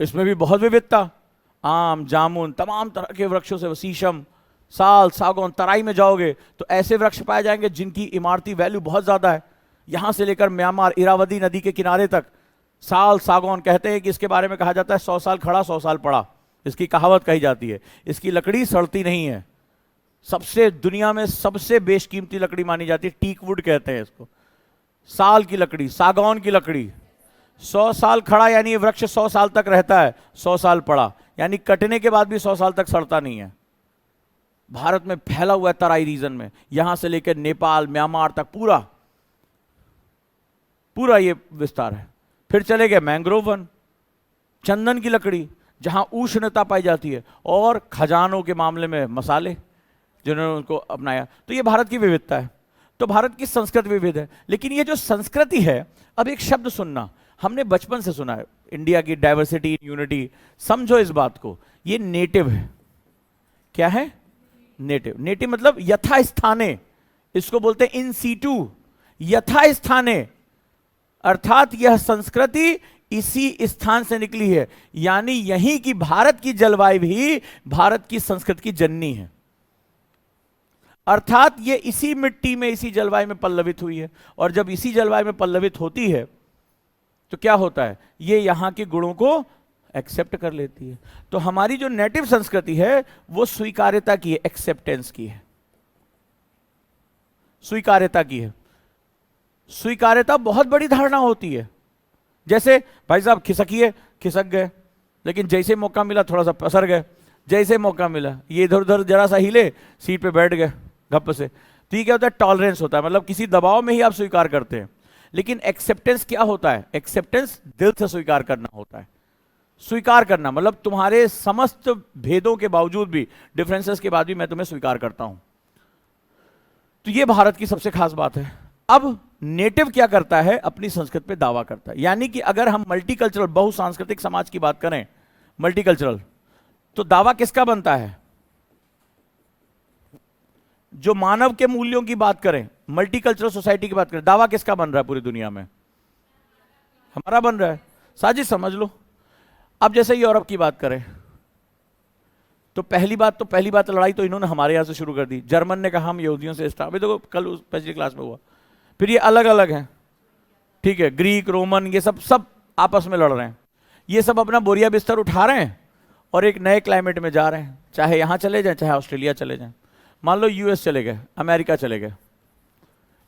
इसमें भी बहुत विविधता, आम, जामुन, तमाम तरह के वृक्षों से, शीशम, साल, सागौन, तराई में जाओगे तो ऐसे वृक्ष पाए जाएंगे जिनकी इमारती वैल्यू बहुत ज्यादा है। यहां से लेकर म्यांमार, इरावदी नदी के किनारे तक साल, सागौन, कहते हैं कि इसके बारे में कहा जाता है 100 साल खड़ा 100 साल पड़ा, इसकी कहावत कही जाती है। इसकी लकड़ी सड़ती नहीं है, सबसे दुनिया में सबसे बेशकीमती लकड़ी मानी जाती है, टीक वुड कहते हैं इसको। साल की लकड़ी, सागौन की लकड़ी, 100 साल खड़ा यानी ये वृक्ष 100 साल तक रहता है, 100 साल पड़ा यानी कटने के बाद भी 100 साल तक सड़ता नहीं है। भारत में फैला हुआ है तराई रीजन में, यहां से लेकर नेपाल, म्यांमार तक पूरा पूरा ये विस्तार है। फिर चले गए मैंग्रोव वन, चंदन की लकड़ी जहां उष्णता पाई जाती है, और खजानों के मामले में मसाले जिन्होंने उनको अपनाया। तो ये भारत की विविधता है। तो भारत की संस्कृति विविध है, लेकिन ये जो संस्कृति है, अब एक शब्द सुनना, हमने बचपन से सुना है, इंडिया की डाइवर्सिटी इन यूनिटी। समझो इस बात को, ये नेटिव है। क्या है? नेटिव। नेटिव मतलब यथा स्थाने, इसको बोलते हैं इन सीटू, यथा स्थाने, अर्थात यह संस्कृति इसी स्थान से निकली है, यानी यहीं की भारत की जलवायु भी भारत की संस्कृति की जननी है। अर्थात ये इसी मिट्टी में, इसी जलवायु में पल्लवित हुई है, और जब इसी जलवायु में पल्लवित होती है तो क्या होता है, ये यहां के गुणों को एक्सेप्ट कर लेती है। तो हमारी जो नेटिव संस्कृति है वो स्वीकार्यता की है, एक्सेप्टेंस की है, स्वीकार्यता की है। स्वीकार्यता बहुत बड़ी धारणा होती है। जैसे भाई साहब खिसकिए, खिसक गए, लेकिन जैसे मौका मिला थोड़ा सा पसर गए, जैसे मौका मिला ये इधर उधर जरा सा हिले, सीट पे बैठ गए गप से। तो ये क्या होता है? टॉलरेंस होता है, मतलब किसी दबाव में ही आप स्वीकार करते हैं। लेकिन एक्सेप्टेंस क्या होता है? एक्सेप्टेंस दिल से स्वीकार करना होता है। स्वीकार करना मतलब तुम्हारे समस्त भेदों के बावजूद भी, डिफरेंसेस के बाद भी मैं तुम्हें स्वीकार करता हूं। तो ये भारत की सबसे खास बात है। अब नेटिव क्या करता है? अपनी संस्कृति पे दावा करता है। यानी कि अगर हम मल्टीकल्चरल, बहुसांस्कृतिक समाज की बात करें, मल्टीकल्चरल, तो दावा किसका बनता है? जो मानव के मूल्यों की बात करें, मल्टीकल्चरल सोसाइटी की बात करें, दावा किसका बन रहा है पूरी दुनिया में? हमारा बन रहा है। साजिश समझ लो। अब जैसे यूरोप की बात करें तो पहली बात लड़ाई तो इन्होंने हमारे यहां से शुरू कर दी। जर्मन ने कहा हम यहूदियों से स्टार्ट, अभी देखो कल पिछली क्लास में हुआ। फिर ये अलग अलग हैं, ठीक है, ग्रीक, रोमन, ये सब आपस में लड़ रहे हैं। ये सब अपना बोरिया बिस्तर उठा रहे हैं और एक नए क्लाइमेट में जा रहे हैं। चाहे यहां चले जाएं, चाहे ऑस्ट्रेलिया चले जाएं, मान लो यूएस चले गए, अमेरिका चले गए,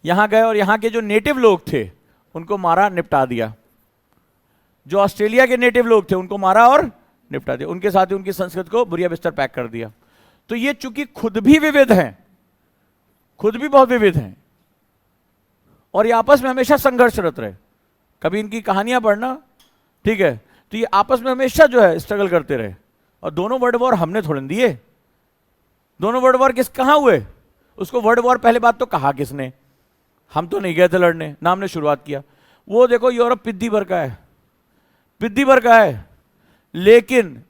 यहां गए और यहां के जो नेटिव लोग थे उनको मारा, निपटा दिया। जो ऑस्ट्रेलिया के नेटिव लोग थे उनको मारा और निपटा दिया। उनके साथ ही उनकी संस्कृति को बुरिया बिस्तर पैक कर दिया। तो ये चूंकि खुद भी विविध हैं, खुद भी बहुत विविध हैं, और ये आपस में हमेशा संघर्षरत रहे। कभी इनकी कहानियां पढ़ना, ठीक है, तो ये आपस में हमेशा जो है स्ट्रगल करते रहे। और दोनों वर्ल्ड वॉर हमने थोड़े दिए। दोनों वर्ल्ड वॉर कहां हुए? उसको वर्ल्ड वॉर पहले बात तो कहा किसने? हम तो नहीं गए थे लड़ने, ना हमने शुरुआत किया। वो देखो यूरोप पिद्दी भर का है, पिद्दी भर का है, लेकिन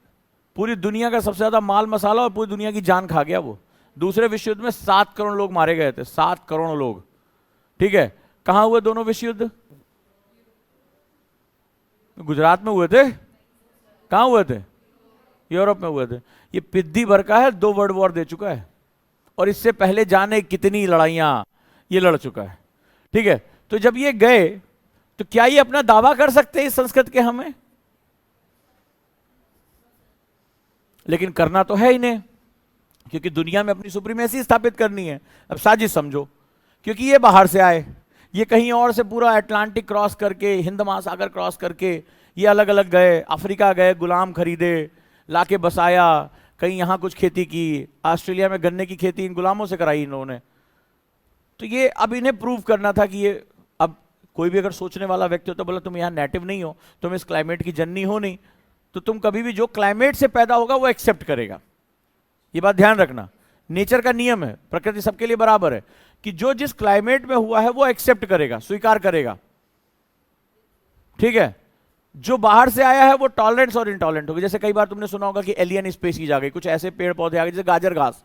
पूरी दुनिया का सबसे ज्यादा माल मसाला और पूरी दुनिया की जान खा गया वो। दूसरे विश्व युद्ध में 7 करोड़ लोग मारे गए थे, 7 करोड़ लोग, ठीक है। कहां हुए दोनों विश्व युद्ध? गुजरात में हुए थे। कहां हुए थे? यूरोप में हुए थे। ये पिद्दी भर का है, 2 वर्ल्ड वॉर दे चुका है, और इससे पहले जाने कितनी लड़ाइयां ये लड़ चुका है, ठीक है। तो जब ये गए तो क्या ये अपना दावा कर सकते हैं इस संस्कृति के? हमें लेकिन करना तो है इन्हें, क्योंकि दुनिया में अपनी सुप्रीमेसी स्थापित करनी है। अब साजिश समझो, क्योंकि ये बाहर से आए, ये कहीं और से पूरा अटलांटिक क्रॉस करके, हिंद महासागर क्रॉस करके ये अलग अलग गए, अफ्रीका गए, गुलाम खरीदे, लाके बसाया, कहीं यहां कुछ खेती की, ऑस्ट्रेलिया में गन्ने की खेती इन गुलामों से कराई इन्होंने। तो ये अब इन्हें प्रूव करना था कि ये, अब कोई भी अगर सोचने वाला व्यक्ति हो तो बोला तुम यहाँ नेटिव नहीं हो, तुम इस क्लाइमेट की जननी हो नहीं, तो तुम कभी भी जो क्लाइमेट से पैदा होगा वो एक्सेप्ट करेगा। ये बात ध्यान रखना, नेचर का नियम है, प्रकृति सबके लिए बराबर है, कि जो जिस क्लाइमेट में हुआ है वो एक्सेप्ट करेगा, स्वीकार करेगा, ठीक है। जो बाहर से आया है वो टॉलरेंस और इंटॉलरेंट होगा। जैसे कई बार तुमने सुना होगा कि एलियन स्पीशीज आ गई, कुछ ऐसे पेड़ पौधे आ गए जैसे गाजर घास।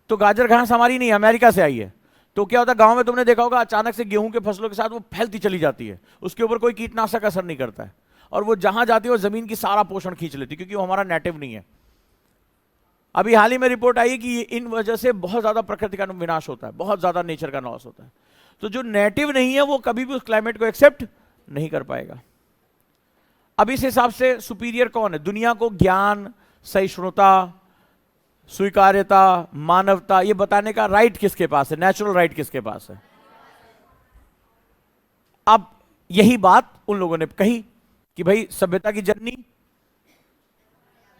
तो गाजर घास हमारी नहीं है, अमेरिका से आई है। तो क्या होता है, गांव में तुमने देखा होगा अचानक से गेहूं के फसलों के साथ वो फैलती चली जाती है, उसके ऊपर कोई कीटनाशक असर नहीं करता है। और वो जहां जाती है वो जमीन की सारा पोषण खींच लेती, क्योंकि वो हमारा नेटिव नहीं है। अभी हाल ही में रिपोर्ट आई कि इन वजह से बहुत ज्यादा प्रकृति का विनाश होता है, बहुत ज्यादा नेचर का लॉस होता है। तो जो नेटिव नहीं है वो कभी भी उस क्लाइमेट को एक्सेप्ट नहीं कर पाएगा। अब इस हिसाब से सुपीरियर कौन है? दुनिया को ज्ञान, सहिष्णुता, स्वीकार्यता, मानवता ये बताने का राइट किसके पास है? नेचुरल राइट किसके पास है? अब यही बात उन लोगों ने कही कि भाई सभ्यता की जननी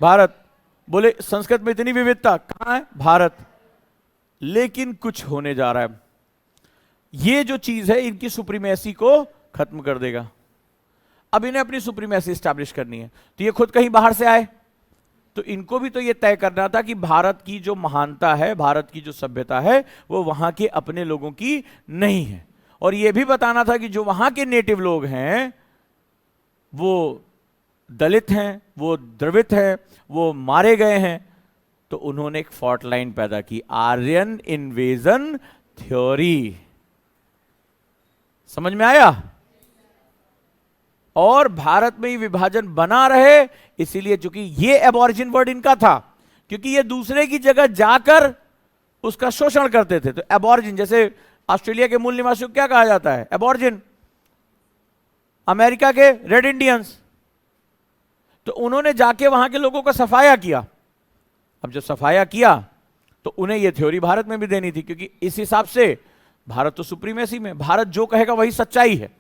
भारत। बोले संस्कृत में इतनी विविधता कहां है? भारत। लेकिन कुछ होने जा रहा है, ये जो चीज है इनकी सुप्रीमेसी को खत्म कर देगा। अब इन्हें अपनी सुप्रीमेसी स्टैब्लिश करनी है, तो ये खुद कहीं बाहर से आए, तो इनको भी तो ये तय करना था कि भारत की जो महानता है, भारत की जो सभ्यता है, वो वहां के अपने लोगों की नहीं है। और ये भी बताना था कि जो वहां के नेटिव लोग हैं वो दलित हैं, वो द्रवित हैं, वो मारे गए हैं। तो उन्होंने एक फॉल्ट लाइन पैदा की, आर्यन इन्वेजन थ्योरी। समझ में आया? और भारत में ही विभाजन बना रहे, इसीलिए चूंकि ये एबॉरिजिन वर्ड इनका था, क्योंकि ये दूसरे की जगह जाकर उसका शोषण करते थे। तो एबॉरिजिन, जैसे ऑस्ट्रेलिया के मूल निवासियों को क्या कहा जाता है? एबॉरिजिन। अमेरिका के रेड इंडियंस। तो उन्होंने जाके वहां के लोगों का सफाया किया। अब जब सफाया किया तो उन्हें यह थ्योरी भारत में भी देनी थी, क्योंकि इस हिसाब से भारत तो सुप्रीमेसी में, भारत जो कहेगा वही सच्चाई है,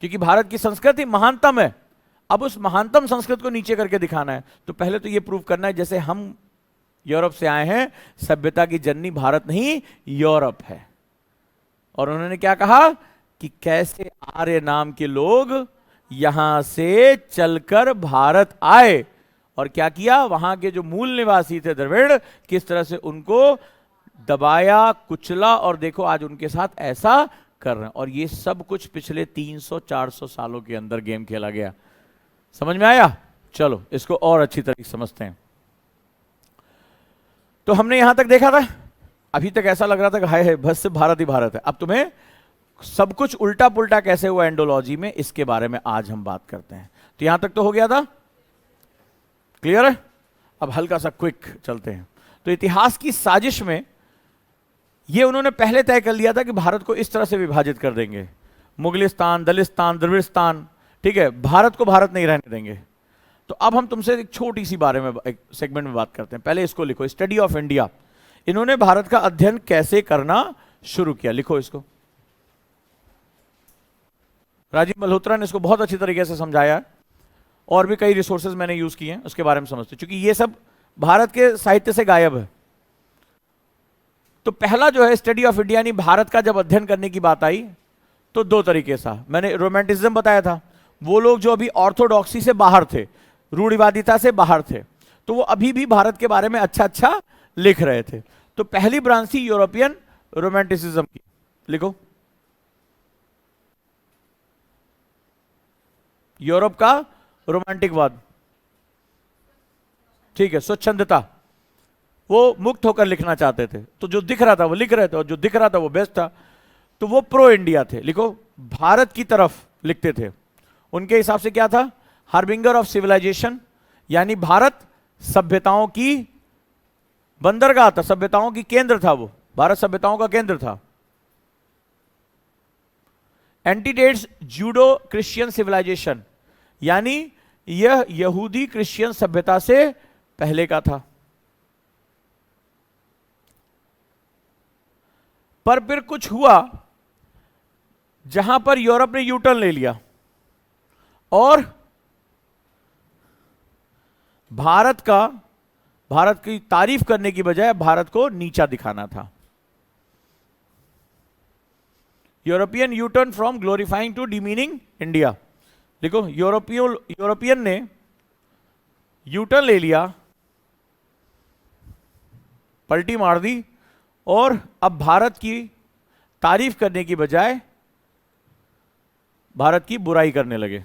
क्योंकि भारत की संस्कृति महानतम है। अब उस महानतम संस्कृत को नीचे करके दिखाना है, तो पहले तो यह प्रूव करना है जैसे हम यूरोप से आए हैं, सभ्यता की जननी भारत नहीं यूरोप है। और उन्होंने क्या कहा कि कैसे आर्य नाम के लोग यहां से चलकर भारत आए और क्या किया, वहां के जो मूल निवासी थे द्रविड़, किस तरह से उनको दबाया, कुचला, और देखो आज उनके साथ ऐसा कर रहे हैं। और ये सब कुछ पिछले 300-400 सालों के अंदर गेम खेला गया। समझ में आया? चलो इसको और अच्छी तरीके से समझते हैं। तो हमने यहां तक देखा था, अभी तक ऐसा लग रहा था कि हाय बस भारत ही भारत है। अब तुम्हें सब कुछ उल्टा पुल्टा कैसे हुआ एंडोलॉजी में, इसके बारे में आज हम बात करते हैं। तो यहां तक तो हो गया था, क्लियर है? अब हल्का सा क्विक चलते हैं। तो इतिहास की साजिश में ये उन्होंने पहले तय कर लिया था कि भारत को इस तरह से विभाजित कर देंगे, मुगलिस्तान, दलिस्तान, द्रविड़स्तान, ठीक है, भारत को भारत नहीं रहने देंगे। तो अब हम तुमसे एक छोटी सी बारे में, एक सेगमेंट में बात करते हैं। पहले इसको लिखो, स्टडी ऑफ इंडिया। इन्होंने भारत का अध्ययन कैसे करना शुरू किया, लिखो इसको। राजीव मल्होत्रा ने इसको बहुत अच्छी तरीके से समझाया है, और भी कई रिसोर्सेज मैंने यूज किए हैं, उसके बारे में समझते, क्योंकि ये सब भारत के साहित्य से गायब है। तो पहला जो है स्टडी ऑफ इंडिया, यानी भारत का जब अध्ययन करने की बात आई तो दो तरीके से। मैंने रोमांटिसिज्म बताया था, वो लोग जो अभी ऑर्थोडॉक्सी से बाहर थे, रूढ़िवादिता से बाहर थे, तो वो अभी भी भारत के बारे में अच्छा अच्छा लिख रहे थे। तो पहली ब्रांच थी यूरोपियन रोमांटिसिज्म की, लिखो, यूरोप का रोमांटिकवाद, ठीक है, स्वच्छंदता, वो मुक्त होकर लिखना चाहते थे, तो जो दिख रहा था वो लिख रहे थे, और जो दिख रहा था वो बेस्ट था। तो वो प्रो इंडिया थे, लिखो, भारत की तरफ लिखते थे। उनके हिसाब से क्या था? हार्बिंगर ऑफ सिविलाइजेशन, यानी भारत सभ्यताओं की बंदरगाह था, सभ्यताओं की केंद्र था, वो भारत सभ्यताओं का केंद्र था। एंटीडेट्स जूडो क्रिश्चियन सिविलाइजेशन, यानी यह यहूदी क्रिश्चियन सभ्यता से पहले का था। पर फिर कुछ हुआ जहां पर यूरोप ने यूटर्न ले लिया और भारत की तारीफ करने की बजाय भारत को नीचा दिखाना था। European U turn from glorifying to demeaning India, देखो, यूरोपियन ने यूटर्न ले लिया, पलटी मार दी, और अब भारत की तारीफ करने की बजाय भारत की बुराई करने लगे।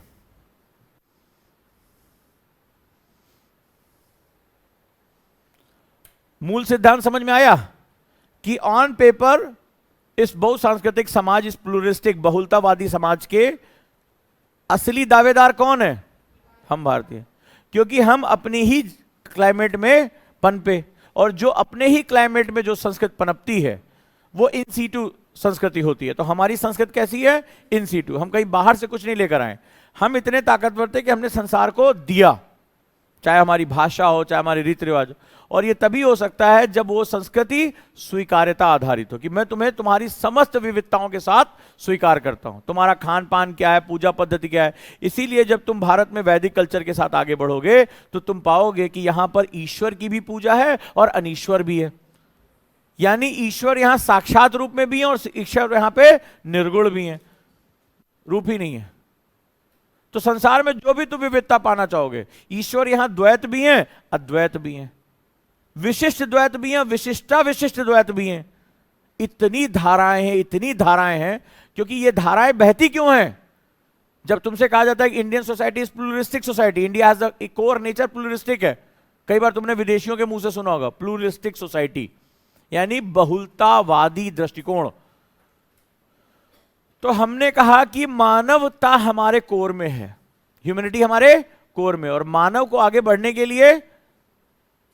मूल सिद्धांत समझ में आया कि ऑन पेपर इस बहुसांस्कृतिक समाज, इस प्लूरिस्टिक बहुलतावादी समाज के असली दावेदार कौन है? हम भारतीय, क्योंकि हम अपनी ही क्लाइमेट में पनपे, और जो अपने ही क्लाइमेट में जो संस्कृति पनपती है वो इन सीटू संस्कृति होती है। तो हमारी संस्कृति कैसी है? In situ. हम कहीं बाहर से कुछ नहीं लेकर आए, हम इतने ताकतवर थे कि हमने संसार को दिया, चाहे हमारी भाषा हो, चाहे हमारे रीति रिवाज हो। और ये तभी हो सकता है जब वो संस्कृति स्वीकार्यता आधारित हो, कि मैं तुम्हें तुम्हारी समस्त विविधताओं के साथ स्वीकार करता हूं। तुम्हारा खान पान क्या है, पूजा पद्धति क्या है। इसीलिए जब तुम भारत में वैदिक कल्चर के साथ आगे बढ़ोगे तो तुम पाओगे कि यहां पर ईश्वर की भी पूजा है और अनीश्वर भी है। यानी ईश्वर यहां साक्षात रूप में भी है और ईश्वर यहां पे निर्गुण भी है, रूप ही नहीं है। तो संसार में जो भी तुम विविधता पाना चाहोगे, ईश्वर यहां द्वैत भी है, अद्वैत भी है, विशिष्ट द्वैत भी है, विशिष्टा विशिष्ट द्वैत भी है। इतनी धाराएं हैं, इतनी धाराएं हैं, क्योंकि ये धाराएं बहती क्यों हैं? जब तुमसे कहा जाता है कि Indian society is pluralistic society, India has a core nature pluralistic है। कई बार तुमने विदेशियों के मुंह से सुना होगा प्लूरिस्टिक सोसाइटी, यानी बहुलतावादी दृष्टिकोण। तो हमने कहा कि मानवता हमारे कोर में है, ह्यूमैनिटी हमारे कोर में, और मानव को आगे बढ़ने के लिए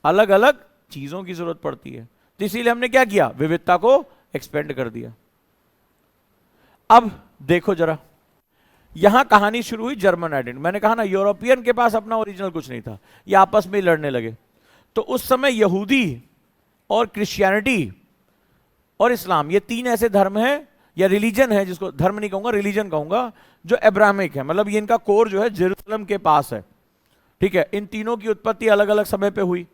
अलग अलग चीजों की जरूरत पड़ती है। तो इसीलिए हमने क्या किया? विविधता को एक्सपेंड कर दिया। अब देखो जरा, यहां कहानी शुरू हुई जर्मन आइडेंटिटी। मैंने कहा ना, यूरोपियन के पास अपना ओरिजिनल कुछ नहीं था, ये आपस में ही लड़ने लगे। तो उस समय यहूदी और क्रिश्चियनिटी और इस्लाम, ये तीन ऐसे धर्म हैं या रिलीजन है, जिसको धर्म नहीं कहूंगा, रिलीजन कहूंगा, जो अब्राहमिक है। मतलब ये इनका कोर जो है जेरूसलम के पास है। ठीक है, इन तीनों की उत्पत्ति अलग अलग समय पे हुई।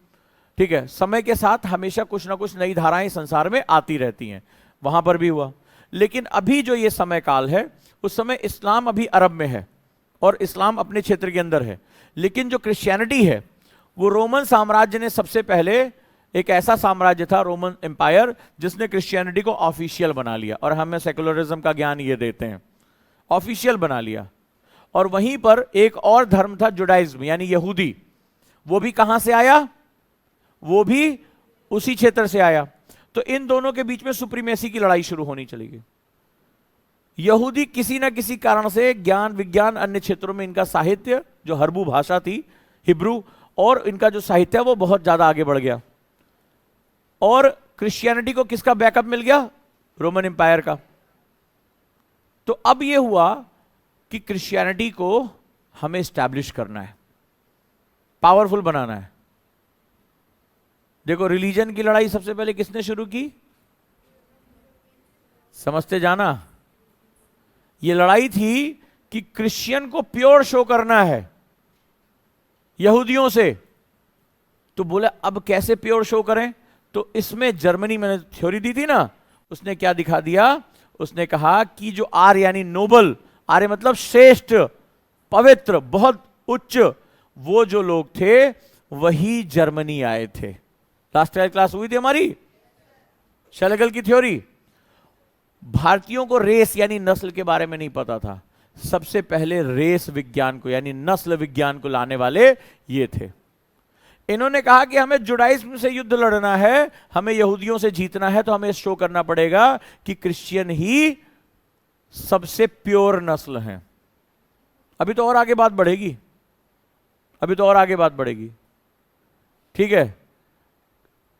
ठीक है, समय के साथ हमेशा कुछ ना कुछ नई धाराएं संसार में आती रहती हैं, वहां पर भी हुआ। लेकिन अभी जो ये समय काल है, उस समय इस्लाम अभी अरब में है और इस्लाम अपने क्षेत्र के अंदर है। लेकिन जो क्रिश्चियनिटी है, वो रोमन साम्राज्य ने सबसे पहले, एक ऐसा साम्राज्य था रोमन एम्पायर, जिसने क्रिश्चियनिटी को ऑफिशियल बना लिया। और हमें सेकुलरिज्म का ज्ञान ये देते हैं, ऑफिशियल बना लिया। और वहीं पर एक और धर्म था जुडाइज्म, यानी यहूदी। वो भी कहां से आया? वो भी उसी क्षेत्र से आया। तो इन दोनों के बीच में सुप्रीमेसी की लड़ाई शुरू होनी चलेगी। यहूदी किसी ना किसी कारण से ज्ञान, विज्ञान, अन्य क्षेत्रों में इनका साहित्य, जो हरबू भाषा थी, हिब्रू, और इनका जो साहित्य है वो बहुत ज्यादा आगे बढ़ गया। और क्रिश्चियनिटी को किसका बैकअप मिल गया? रोमन एम्पायर का। तो अब यह हुआ कि क्रिश्चियनिटी को हमें स्टैब्लिश करना है, पावरफुल बनाना है। देखो, रिलीजन की लड़ाई सबसे पहले किसने शुरू की? समझते जाना, यह लड़ाई थी कि क्रिश्चियन को प्योर शो करना है यहूदियों से। तो बोले अब कैसे प्योर शो करें? तो इसमें जर्मनी, मैंने थ्योरी दी थी ना, उसने क्या दिखा दिया? उसने कहा कि जो आर्य यानी नोबल, आर्य मतलब श्रेष्ठ, पवित्र, बहुत उच्च, वो जो लोग थे वही जर्मनी आए थे। लास्ट क्लास हुई थी हमारी शेलेगल की थ्योरी। भारतीयों को रेस यानी नस्ल के बारे में नहीं पता था। सबसे पहले रेस विज्ञान को यानी नस्ल विज्ञान को लाने वाले ये थे। इन्होंने कहा कि हमें जुडाइज्म से युद्ध लड़ना है, हमें यहूदियों से जीतना है, तो हमें शो करना पड़ेगा कि क्रिश्चियन ही सबसे प्योर नस्ल हैं। अभी तो और आगे बात बढ़ेगी, अभी तो और आगे बात बढ़ेगी। ठीक है,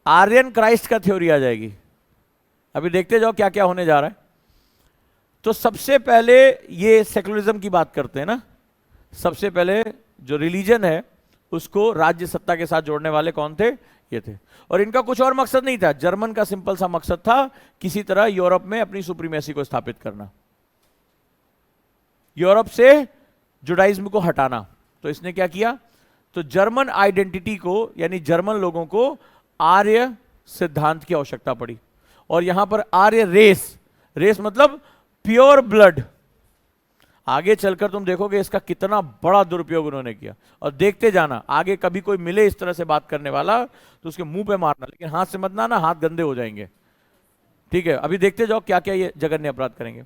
आर्यन क्राइस्ट का थ्योरी आ जाएगी। अभी देखते जाओ क्या क्या होने जा रहा है। तो सबसे पहले ये सेकुलरिज्म की बात करते हैं ना, सबसे पहले जो रिलीजन है उसको राज्य सत्ता के साथ जोड़ने वाले कौन थे? ये थे। और इनका कुछ और मकसद नहीं था। जर्मन का सिंपल सा मकसद था किसी तरह यूरोप में अपनी सुप्रीमेसी को स्थापित करना, यूरोप से जुडाइज्म को हटाना। तो इसने क्या किया? तो जर्मन आइडेंटिटी को यानी जर्मन लोगों को आर्य सिद्धांत की आवश्यकता पड़ी। और यहां पर आर्य रेस, रेस मतलब प्योर ब्लड। आगे चलकर तुम देखोगे इसका कितना बड़ा दुरुपयोग उन्होंने किया। और देखते जाना, आगे कभी कोई मिले इस तरह से बात करने वाला तो उसके मुंह पे मारना, लेकिन हाथ से मत ना, हाथ गंदे हो जाएंगे। ठीक है, अभी देखते जाओ क्या क्या ये जघन्य अपराध करेंगे।